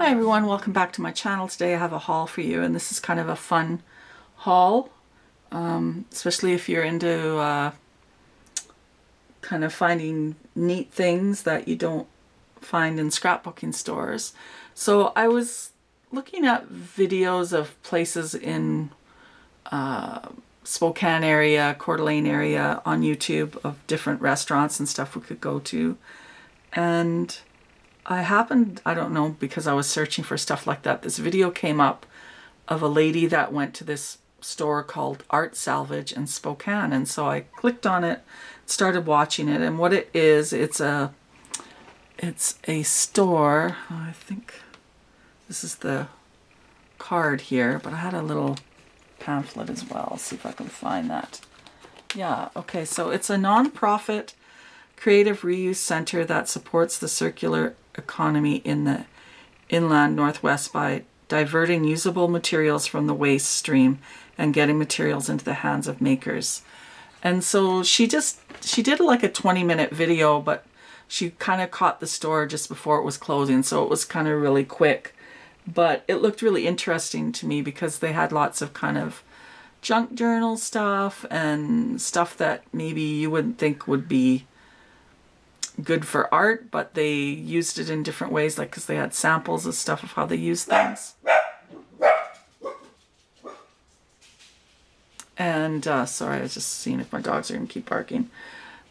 Hi everyone, welcome back to my channel. Today I have a haul for you, and this is kind of a fun haul, especially if you're into kind of finding neat things that you don't find in scrapbooking stores. So I was looking at videos of places in Spokane area, Coeur d'Alene area on YouTube of different restaurants and stuff we could go to. And I don't know, because I was searching for stuff like that, this video came up of a lady that went to this store called Salvage in Spokane. And so I clicked on it, started watching it, and what it is, it's a store. I think this is the card here, but I had a little pamphlet as well. I'll see if I can find that. Yeah, okay, so it's a non-profit creative reuse center that supports the circular economy in the inland Northwest by diverting usable materials from the waste stream and getting materials into the hands of makers. And so she did like a 20-minute video, but she kind of caught the store just before it was closing, so it was kind of really quick. But it looked really interesting to me because they had lots of kind of junk journal stuff and stuff that maybe you wouldn't think would be good for art, but they used it in different ways, like because they had samples of stuff of how they use things. And sorry, I was just seeing if my dogs are gonna keep barking.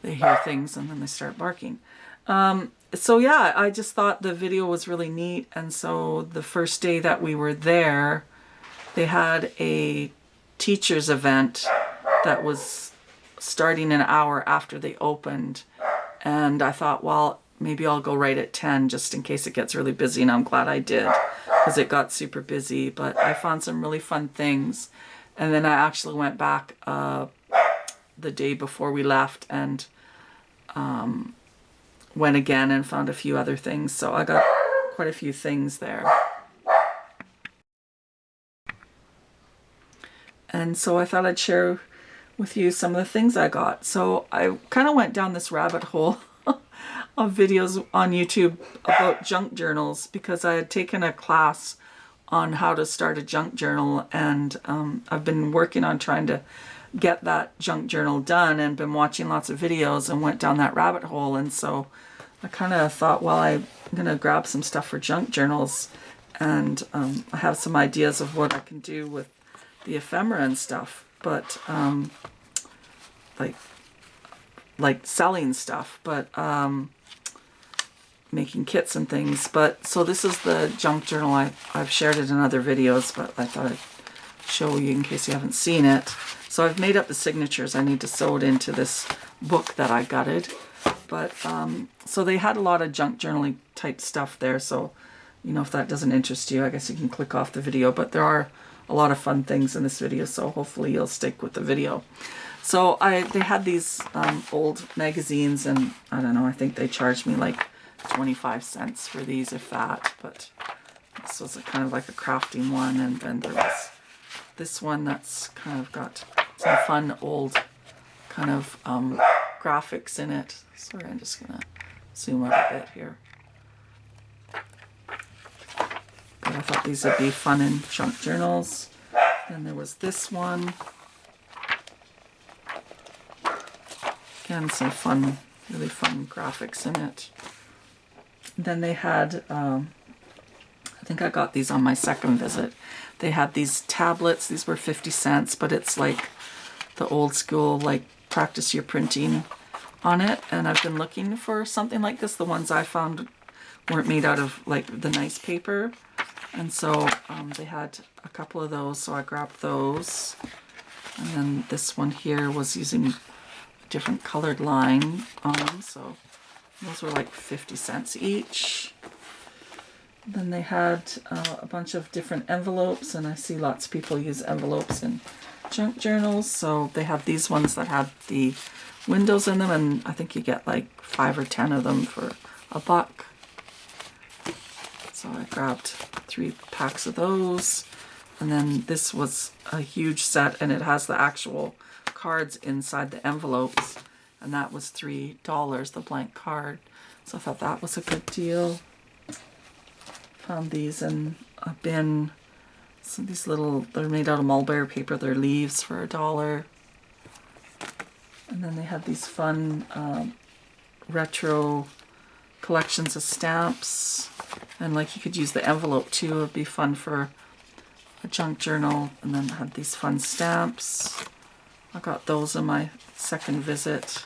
They hear things and then they start barking. So yeah, I just thought the video was really neat. And so the first day that we were there, they had a teachers event that was starting an hour after they opened. And I thought, well, maybe I'll go right at 10 just in case it gets really busy, and I'm glad I did because it got super busy. But I found some really fun things. And then I actually went back the day before we left and went again and found a few other things. So I got quite a few things there. And so I thought I'd share with you some of the things I got. So I kind of went down this rabbit hole of videos on YouTube about junk journals because I had taken a class on how to start a junk journal, and I've been working on trying to get that junk journal done and been watching lots of videos and went down that rabbit hole. And so I kind of thought, well, I'm gonna grab some stuff for junk journals, and I have some ideas of what I can do with the ephemera and stuff, but like selling stuff, but making kits and things. But so this is the junk journal. I've shared it in other videos, but I thought I'd show you in case you haven't seen it. So I've made up the signatures. I need to sew it into this book that I gutted. But so they had a lot of junk journaling type stuff there, so you know, if that doesn't interest you, I guess you can click off the video. But there are a lot of fun things in this video, so hopefully you'll stick with the video. So they had these old magazines, and I don't know, I think they charged me like 25 cents for these, if that. But this was kind of like a crafting one, and then there was this one that's kind of got some fun old kind of graphics in it. Sorry, I'm just gonna zoom out a bit here. But I thought these would be fun in junk journals. Then there was this one. Again, some fun, really fun graphics in it. Then they had, I think I got these on my second visit. They had these tablets. These were 50 cents, but it's like the old school, like practice your printing on it. And I've been looking for something like this. The ones I found weren't made out of like the nice paper. And so they had a couple of those, so I grabbed those. And then this one here was using a different colored line on them, so those were like 50 cents each. Then they had a bunch of different envelopes, and I see lots of people use envelopes in junk journals. So they have these ones that have the windows in them, and I think you get like 5 or 10 of them for $1. So I grabbed 3 packs of those. And then this was a huge set, and it has the actual cards inside the envelopes, and that was $3, the blank card. So I thought that was a good deal. Found these in a bin. So these little, they're made out of mulberry paper. They're leaves for $1. And then they had these fun retro collections of stamps. And like you could use the envelope too. It'd be fun for a junk journal. And then had these fun stamps. I got those on my second visit.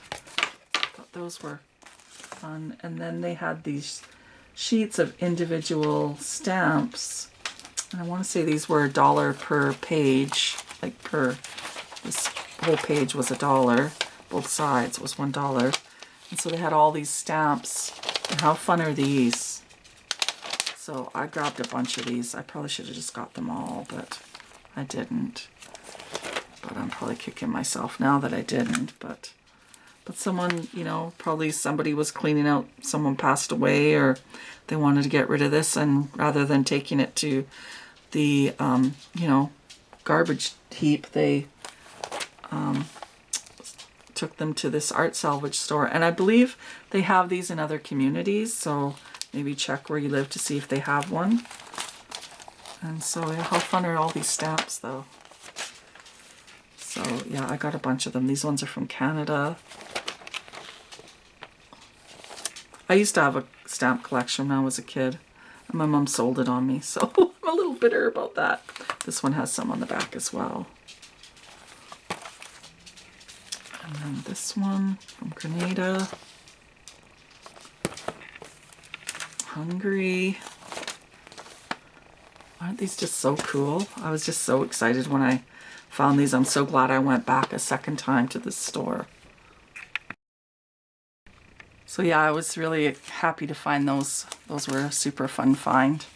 Thought those were fun. And then they had these sheets of individual stamps. And I want to say these were $1 per page. Like this whole page was $1. Both sides was $1. And so they had all these stamps. And how fun are these? So I grabbed a bunch of these. I probably should have just got them all, but I didn't. But I'm probably kicking myself now that I didn't. But someone, you know, probably somebody was cleaning out, someone passed away, or they wanted to get rid of this, and rather than taking it to the, you know, garbage heap, they took them to this art salvage store. And I believe they have these in other communities, so maybe check where you live to see if they have one. And so how fun are all these stamps though? So yeah, I got a bunch of them. These ones are from Canada. I used to have a stamp collection when I was a kid, and my mom sold it on me, so I'm a little bitter about that. This one has some on the back as well. And then this one from Grenada. Hungary. Aren't these just so cool? I was just so excited when I found these. I'm so glad I went back a second time to this store. So yeah, I was really happy to find those. Those were a super fun find.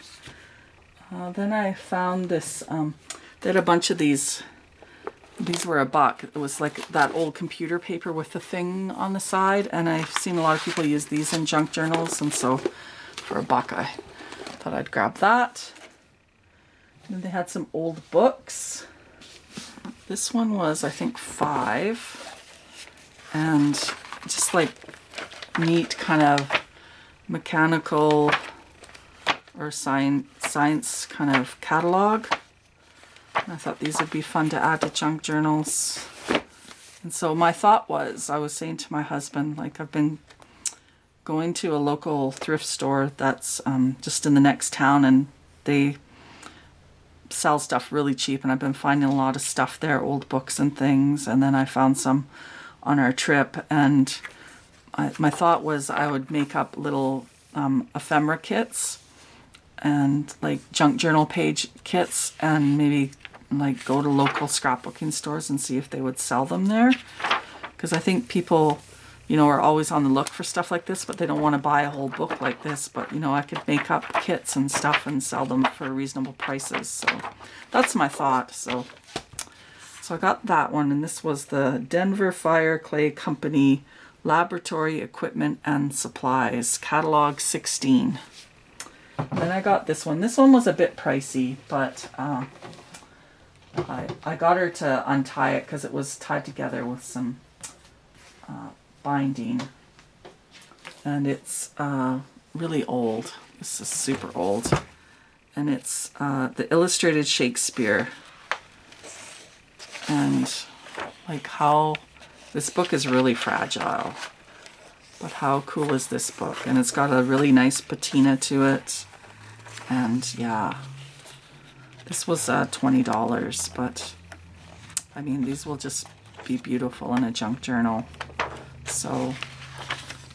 Then I found this, they had a bunch of these. These were $1. It was like that old computer paper with the thing on the side. And I've seen a lot of people use these in junk journals. And so for $1, I thought I'd grab that. And they had some old books. This one was, I think, $5. And just like neat kind of mechanical or science kind of catalog. And I thought these would be fun to add to junk journals. And so my thought was, I was saying to my husband, like, I've been going to a local thrift store that's just in the next town, and they sell stuff really cheap, and I've been finding a lot of stuff there, old books and things. And then I found some on our trip, and my thought was I would make up little ephemera kits and like junk journal page kits, and maybe like go to local scrapbooking stores and see if they would sell them there. Because I think people, you know, are always on the look for stuff like this, but they don't want to buy a whole book like this. But, you know, I could make up kits and stuff and sell them for reasonable prices. So that's my thought. So I got that one, and this was the Denver Fire Clay Company Laboratory Equipment and Supplies, Catalog 16. And then I got this one. This one was a bit pricey, but I got her to untie it because it was tied together with some binding. And it's really old. This is super old. And it's the Illustrated Shakespeare. And like how this book is really fragile. But how cool is this book? And it's got a really nice patina to it. And yeah, this was $20, but I mean, these will just be beautiful in a junk journal. So,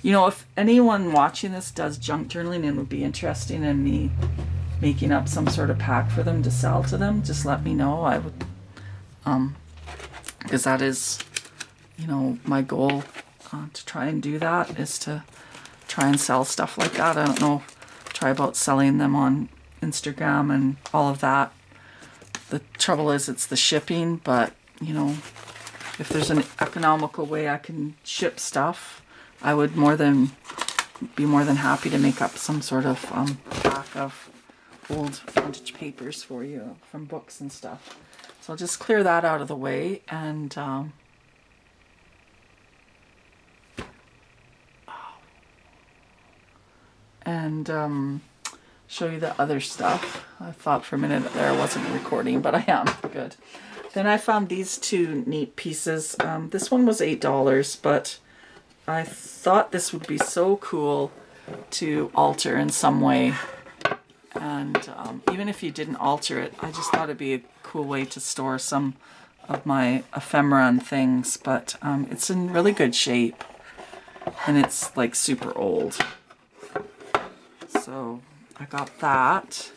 you know, if anyone watching this does junk journaling and would be interested in me making up some sort of pack for them to sell to them, just let me know. I would, because that is, you know, my goal to try and do that, is to try and sell stuff like that. I don't know, try about selling them on Instagram and all of that. The trouble is it's the shipping, but, you know, if there's an economical way I can ship stuff, I would be more than happy to make up some sort of pack of old vintage papers for you from books and stuff. So I'll just clear that out of the way, and show you the other stuff. I thought for a minute there I wasn't recording, but I am. Good. Then I found these two neat pieces. This one was $8, but I thought this would be so cool to alter in some way. And even if you didn't alter it, I just thought it'd be a cool way to store some of my ephemera and things. But it's in really good shape, and it's like super old. So I got that.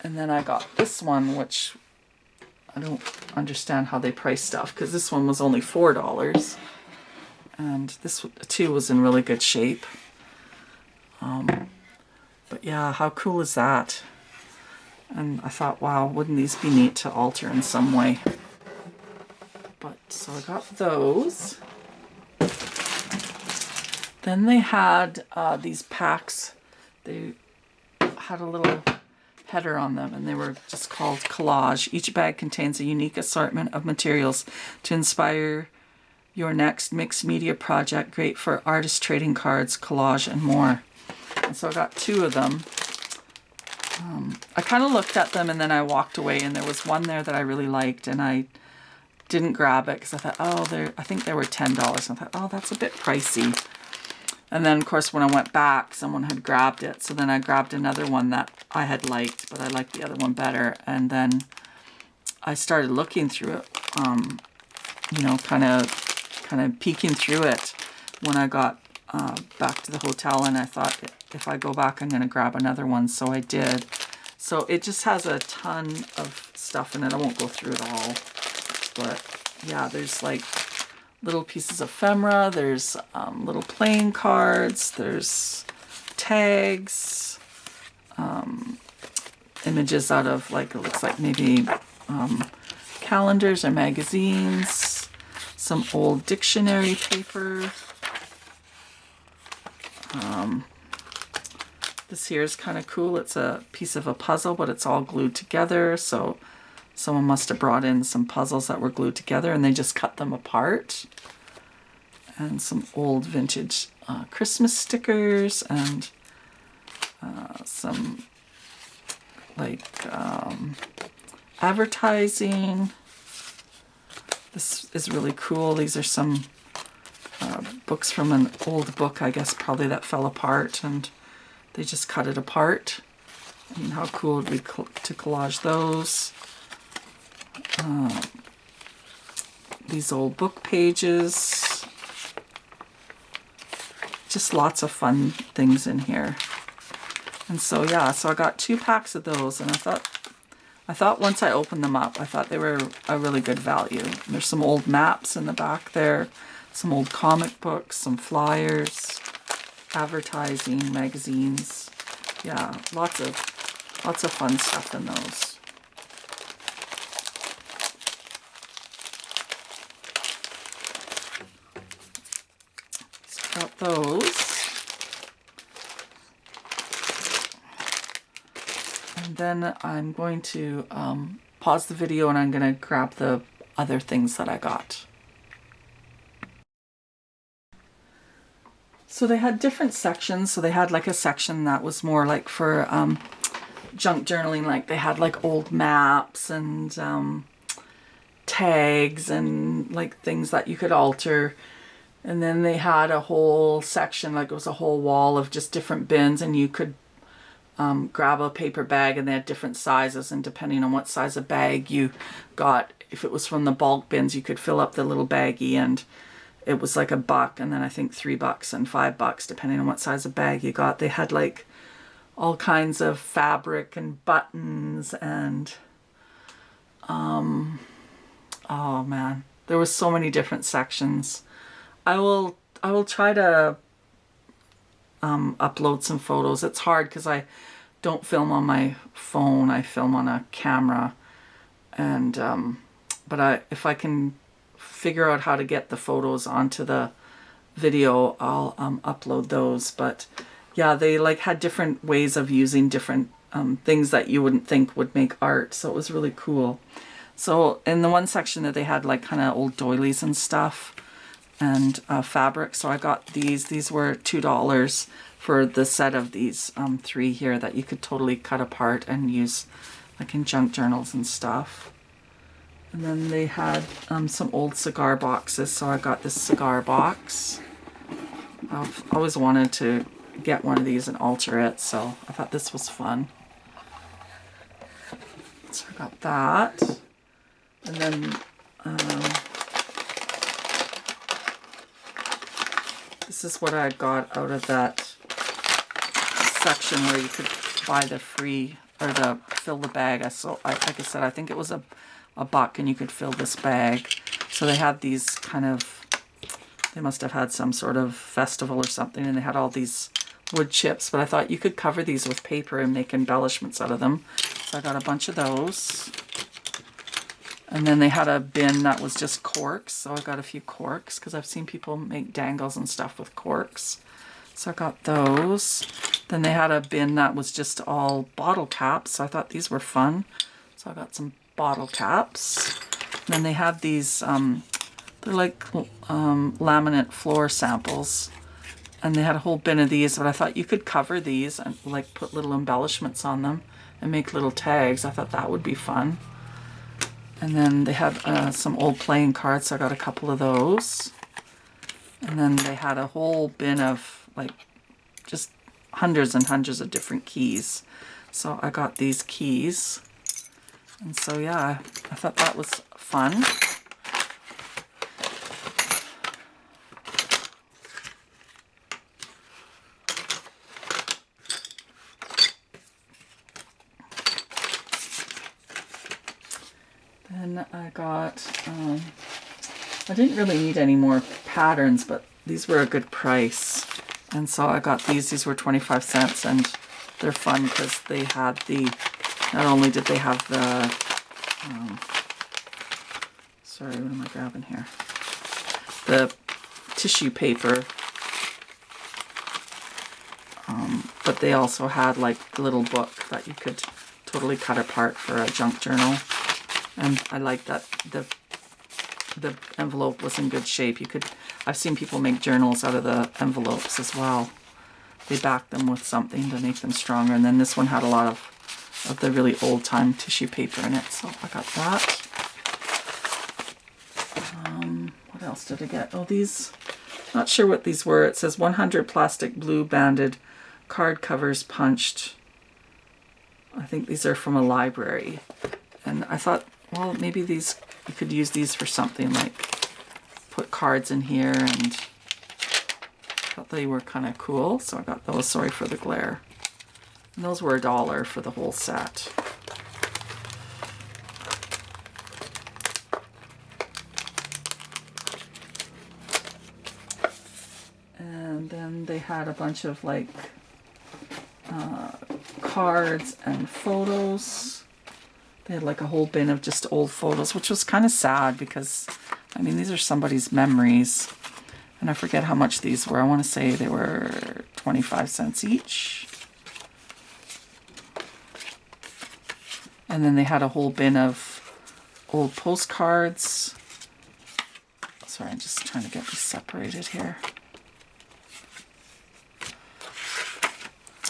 And then I got this one, which I don't understand how they price stuff, because this one was only $4. And this too was in really good shape. But yeah, how cool is that? And I thought, wow, wouldn't these be neat to alter in some way? But so I got those. Then they had these packs. They had a little header on them, and they were just called Collage. Each bag contains a unique assortment of materials to inspire your next mixed media project, great for artist trading cards, collage, and more. And so I got two of them. I kind of looked at them and then I walked away, and there was one there that I really liked, and I didn't grab it because I thought, oh, I think they were $10. And I thought, oh, that's a bit pricey. And then, of course, when I went back, someone had grabbed it. So then I grabbed another one that I had liked, but I liked the other one better. And then I started looking through it, you know, kind of peeking through it when I got back to the hotel, and I thought, if I go back, I'm going to grab another one. So I did. So it just has a ton of stuff in it. I won't go through it all. But yeah, there's like little pieces of ephemera. There's little playing cards. There's tags. Images out of, like, it looks like maybe calendars or magazines. Some old dictionary paper. This here is kind of cool. It's a piece of a puzzle, but it's all glued together. So someone must have brought in some puzzles that were glued together, and they just cut them apart. And some old vintage Christmas stickers, and some like advertising. This is really cool. These are some books from an old book, I guess, probably that fell apart, and they just cut it apart. I mean, how cool would be to collage those? These old book pages. Just lots of fun things in here. And so yeah, so I got 2 packs of those, and I thought once I opened them up, I thought they were a really good value. And there's some old maps in the back there, some old comic books, some flyers, advertising, magazines. Yeah, lots of fun stuff in those. So got those. And then I'm going to pause the video, and I'm going to grab the other things that I got. So they had different sections. So they had like a section that was more like for junk journaling. Like they had like old maps and tags and like things that you could alter. And then they had a whole section, like it was a whole wall of just different bins, and you could grab a paper bag, and they had different sizes, and depending on what size of bag you got, if it was from the bulk bins, you could fill up the little baggie, and it was like $1, and then I think $3 and $5 depending on what size of bag you got. They had like all kinds of fabric and buttons, and oh man, there was so many different sections. I will try to upload some photos. It's hard because I don't film on my phone. I film on a camera, and but if I can figure out how to get the photos onto the video, I'll upload those. But yeah, they like had different ways of using different things that you wouldn't think would make art, so it was really cool. So in the one section that they had like kind of old doilies and stuff, and fabric. So I got these. These were $2. for the set of these 3 here that you could totally cut apart and use like in junk journals and stuff. And then they had some old cigar boxes, so I got this cigar box. I've always wanted to get one of these and alter it, so I thought this was fun. So I got that. And then this is what I got out of that section where you could buy the free, or the fill the bag. Like I said, I think it was a $1 and you could fill this bag. So they had these kind of, they must have had some sort of festival or something, and they had all these wood chips, but I thought you could cover these with paper and make embellishments out of them. So I got a bunch of those. And then they had a bin that was just corks, so I got a few corks because I've seen people make dangles and stuff with corks. So I got those. Then they had a bin that was just all bottle caps, so I thought these were fun. So I got some bottle caps. And then they had these, they're like laminate floor samples. And they had a whole bin of these, but I thought you could cover these and like put little embellishments on them and make little tags. I thought that would be fun. And then they had some old playing cards, so I got a couple of those. And then they had a whole bin of like just hundreds and hundreds of different keys. So I got these keys. And so yeah, I thought that was fun. Then I got, I didn't really need any more patterns, but these were a good price. And so I got these. These were 25 cents, and they're fun because they had the, not only did they have the, sorry, what am I grabbing here? The tissue paper, but they also had like a little book that you could totally cut apart for a junk journal. And I like that the envelope was in good shape. You could, I've seen people make journals out of the envelopes as well. They back them with something to make them stronger. And then this one had a lot of the really old-time tissue paper in it, so I got that. What else did I get? Oh, these, not sure what these were. It says 100 plastic blue banded card covers punched. I think these are from a library. And I thought, well, maybe these, you could use these for something, like put cards in here, and thought they were kind of cool, so I got those. Sorry for the glare. And those were $1 for the whole set. And then they had a bunch of like cards and photos. They had like a whole bin of just old photos, which was kind of sad because, I mean, these are somebody's memories. And I forget how much these were. I want to say they were 25 cents each. And then they had a whole bin of old postcards. Sorry, I'm just trying to get these separated here.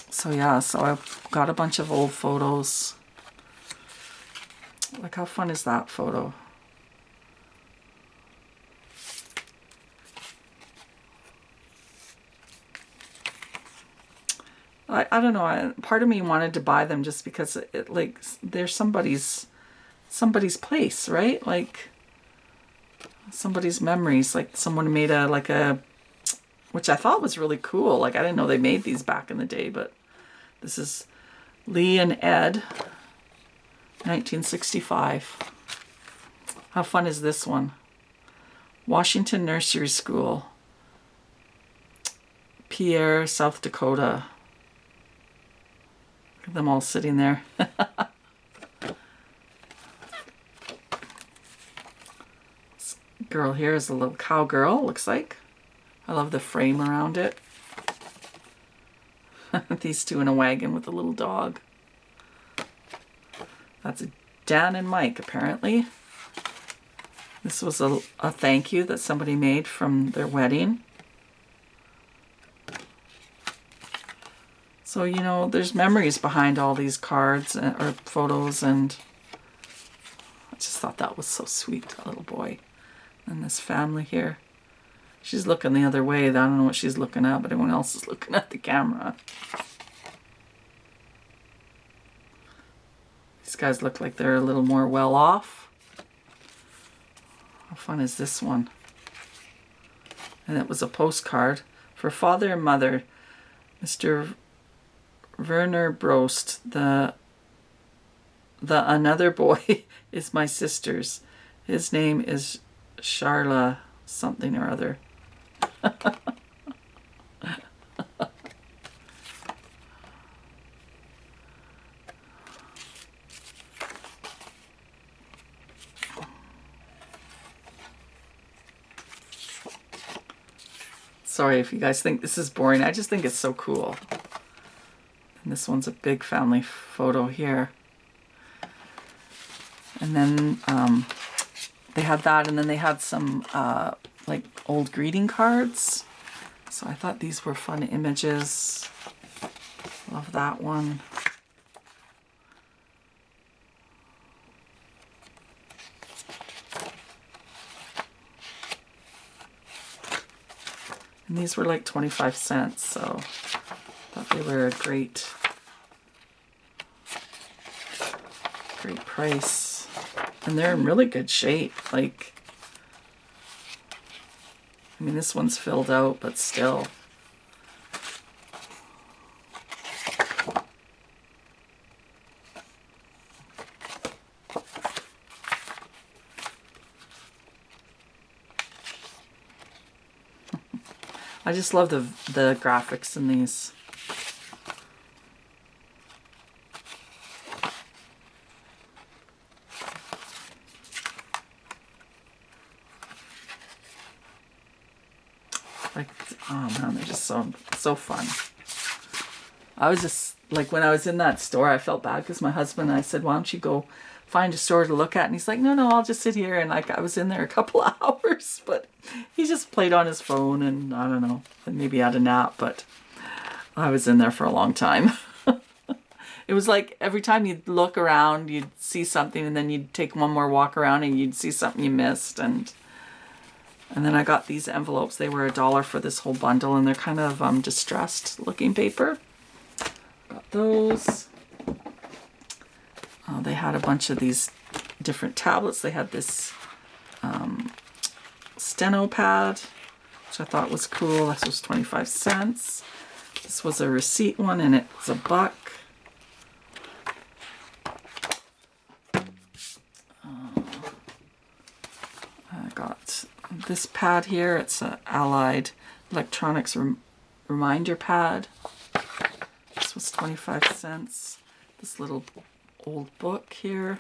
So yeah, so I got a bunch of old photos. Like, how fun is that photo? I don't know. Part of me wanted to buy them just because it like they're somebody's place, right? Like somebody's memories. Like someone made a which I thought was really cool. Like I didn't know they made these back in the day, but this is Lee and Ed. 1965. How fun is this one? Washington Nursery School. Pierre, South Dakota. Look at them all sitting there. This girl here is a little cowgirl, looks like. I love the frame around it. These two in a wagon with a little dog. That's Dan and Mike, apparently. This was a thank you that somebody made from their wedding. So, you know, there's memories behind all these cards or photos, and I just thought that was so sweet, that little boy. And this family here. She's looking the other way. I don't know what she's looking at, but everyone else is looking at the camera. These guys look like they're a little more well off. How fun is this one? And it was a postcard for father and mother, Mr. Werner Brost. The another boy is my sister's. His name is Charla something or other. Sorry if you guys think this is boring. I just think it's so cool. And this one's a big family photo here. And then they had that, and then they had some like old greeting cards. So I thought these were fun images. Love that one. And these were like 25 cents, so I thought they were a great price. And they're in really good shape. Like, I mean, this one's filled out, but still. I just love the graphics in these. Like, oh man, they're just so fun. I was just like, when I was in that store, I felt bad because my husband, I said, why don't you go find a store to look at? And he's like, no, I'll just sit here. And like, I was in there a couple of hours, but he just played on his phone, and I don't know, maybe had a nap, but I was in there for a long time. It was like every time you'd look around, you'd see something, and then you'd take one more walk around and you'd see something you missed. And then I got these envelopes. They were $1 for this whole bundle, and they're kind of distressed looking paper. Got those. They had a bunch of these different tablets. They had this steno pad, which I thought was cool. This was 25 cents. This was a receipt one, and it was $1. I got this pad here. It's an Allied Electronics reminder pad. This was 25 cents. This little old book here.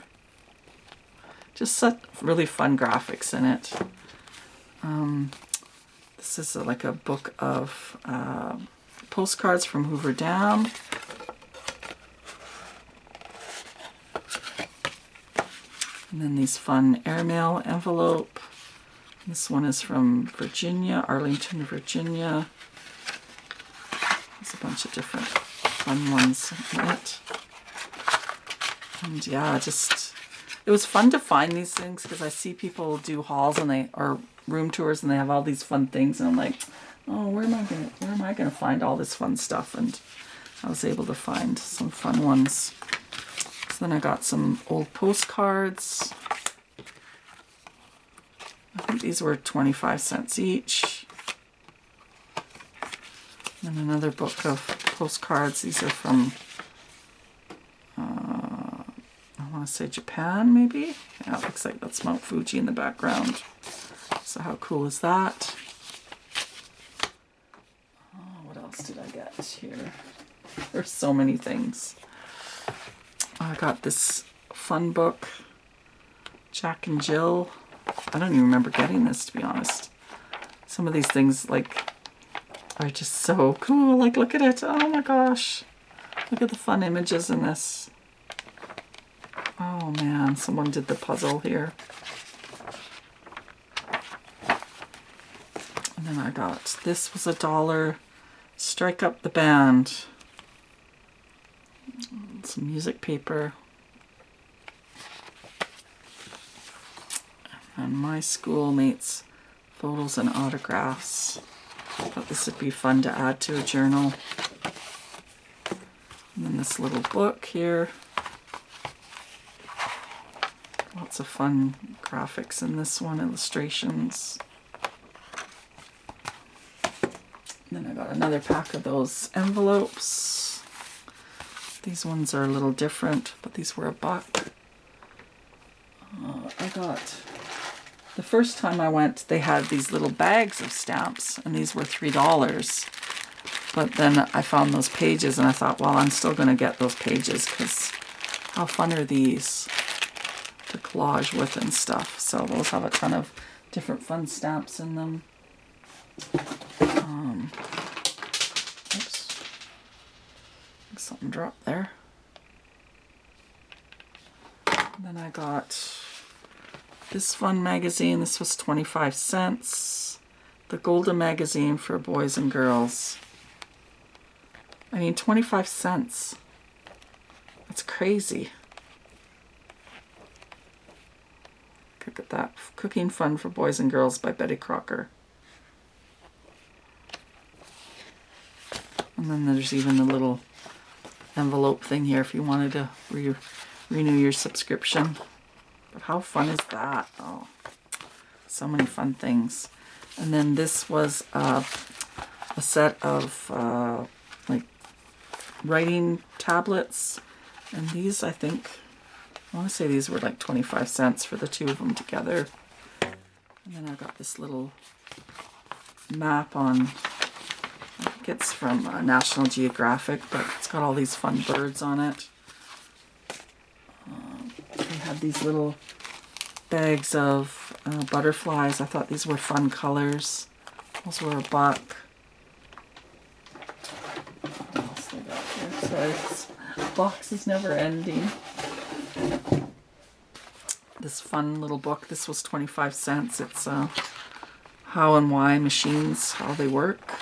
Just such really fun graphics in it. This is like a book of postcards from Hoover Dam. And then these fun airmail envelope. This one is from Virginia, Arlington, Virginia. There's a bunch of different fun ones in it. And yeah, it was fun to find these things because I see people do hauls or room tours, and they have all these fun things, and I'm like, oh, where am I gonna find all this fun stuff? And I was able to find some fun ones. So then I got some old postcards. I think these were 25 cents each. And another book of postcards. These are from I want to say Japan, maybe? Yeah, it looks like that's Mount Fuji in the background. So how cool is that? Oh, what else did I get here? There's so many things. I got this fun book, Jack and Jill. I don't even remember getting this, to be honest. Some of these things, like, are just so cool. Like, look at it. Oh my gosh. Look at the fun images in this. Oh man, someone did the puzzle here. And then I got, this was $1, Strike Up the Band. Some music paper. And my schoolmates' photos and autographs. I thought this would be fun to add to a journal. And then this little book here. Lots of fun graphics in this one, illustrations. And then I got another pack of those envelopes. These ones are a little different, but these were $1. I got, the first time I went, they had these little bags of stamps, and these were $3. But then I found those pages, and I thought, well, I'm still going to get those pages, because how fun are these to collage with and stuff. So those have a ton of different fun stamps in them. Oops. Something dropped there. Then I got this fun magazine. This was 25 cents. The Golden Magazine for boys and girls. I mean, 25 cents. That's crazy. Look at that. Cooking Fun for Boys and Girls by Betty Crocker. And then there's even a little envelope thing here if you wanted to renew your subscription. But how fun is that? Oh, so many fun things. And then this was a set of like writing tablets. And these, I think, I want to say these were like 25 cents for the two of them together. And then I got this little map on, I think it's from National Geographic, but it's got all these fun birds on it. They had these little bags of butterflies. I thought these were fun colors. Those were $1. What else they got here? Sorry, this box is never ending. This fun little book. This was 25 cents. It's how and why machines, how they work.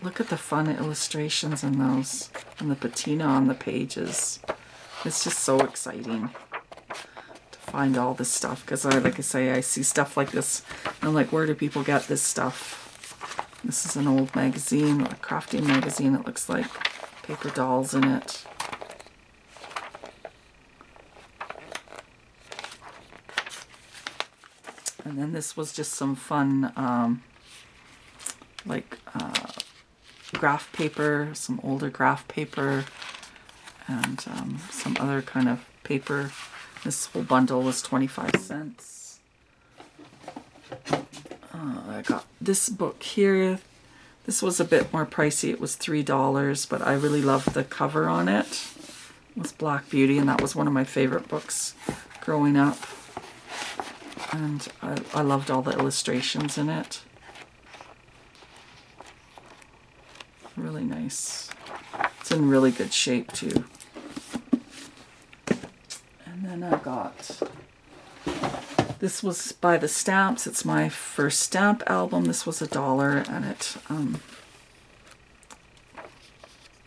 Look at the fun illustrations in those, and the patina on the pages. It's just so exciting to find all this stuff, because like I say, I see stuff like this and I'm like, where do people get this stuff? This is an old magazine, a Crafty magazine. It looks like paper dolls in it. And then this was just some fun graph paper, some older graph paper, and some other kind of paper. This whole bundle was 25 cents. I got this book here. This was a bit more pricey. It was $3, but I really loved the cover on it. It was Black Beauty, and that was one of my favorite books growing up. And I loved all the illustrations in it. Really nice. It's in really good shape too. And then I got, this was by the Stamps. It's my first stamp album. This was $1, and it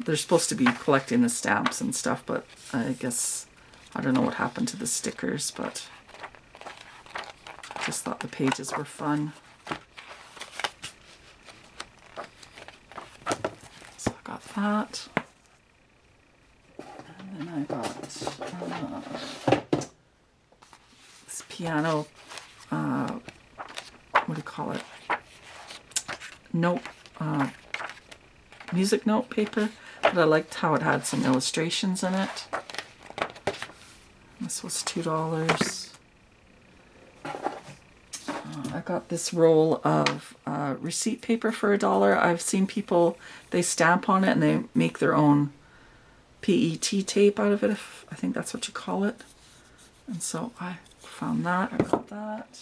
they're supposed to be collecting the stamps and stuff, but I guess I don't know what happened to the stickers, but I just thought the pages were fun. So I got that. And then I got this piano, what do you call it? Note, music note paper. But I liked how it had some illustrations in it. This was $2. I got this roll of receipt paper for $1. I've seen people, they stamp on it and they make their own PET tape out of it, I think that's what you call it. And so I found that, I got that.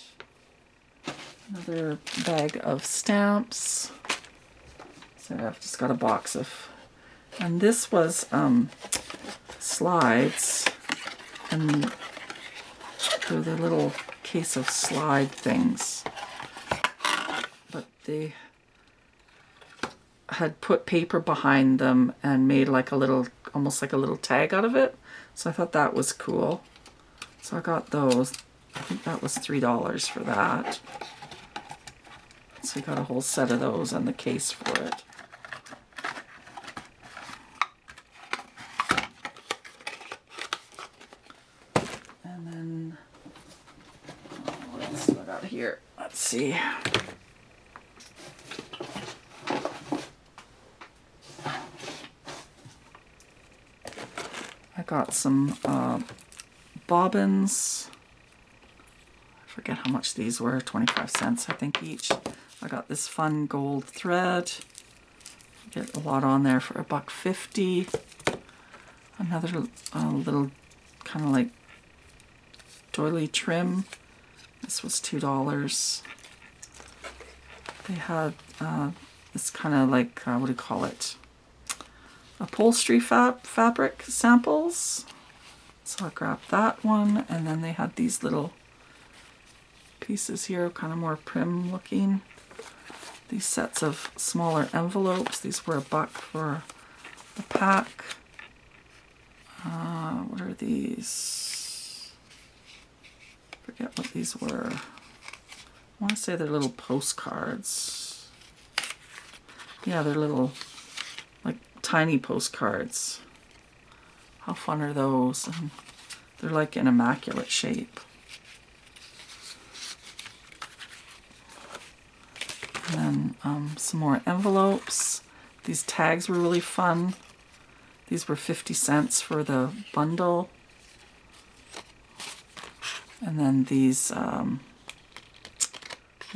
Another bag of stamps. So I've just got a box of, and this was slides, and they're the little case of slide things. But had put paper behind them and made like a little, almost like a little tag out of it. So I thought that was cool. So I got those. I think that was $3 for that. So I got a whole set of those and the case for it. And then, what else do I got here? Let's see. I got some bobbins. I forget how much these were, 25 cents I think each. I got this fun gold thread. Get a lot on there for $1.50. Another little kind of like doily trim. This was $2. They had this kind of like, what do you call it? Upholstery fabric samples. So I grabbed that one, and then they had these little pieces here, kind of more prim looking. These sets of smaller envelopes. These were $1 for a pack. What are these? Forget what these were. I want to say they're little postcards. Yeah, they're little, like, tiny postcards. How fun are those? And they're like in immaculate shape. And then some more envelopes. These tags were really fun. These were 50 cents for the bundle. And then these, what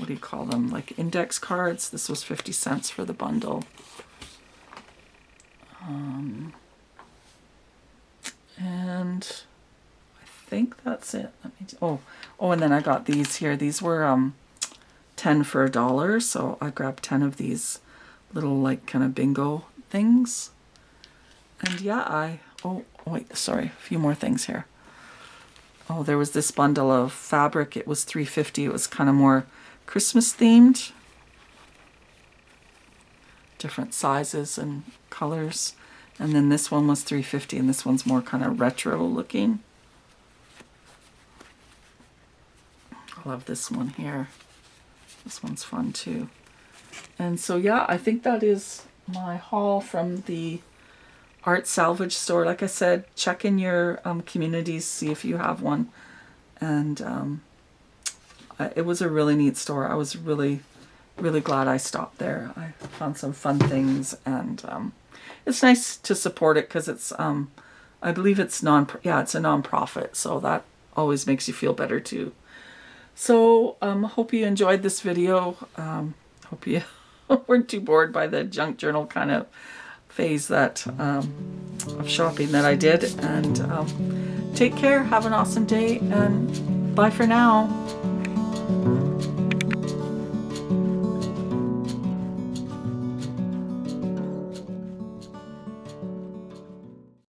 do you call them? Like index cards. This was 50 cents for the bundle. And I think that's it. Let me oh, and then I got these here. These were 10 for $1, so I grabbed 10 of these little like kind of bingo things. And yeah, oh wait, sorry, a few more things here. Oh, there was this bundle of fabric. It was $3.50. It was kind of more Christmas themed. Different sizes and colors. And then this one was $3.50, and this one's more kind of retro looking. I love this one here. This one's fun too. And so yeah, I think that is my haul from the art salvage store. Like I said, check in your communities, see if you have one. And it was a really neat store. I was really glad I stopped there. I found some fun things, and it's nice to support it because it's I believe it's it's a non-profit, so that always makes you feel better too. So hope you enjoyed this video. Hope you weren't too bored by the junk journal kind of phase that of shopping that I did. And take care, have an awesome day, and bye for now.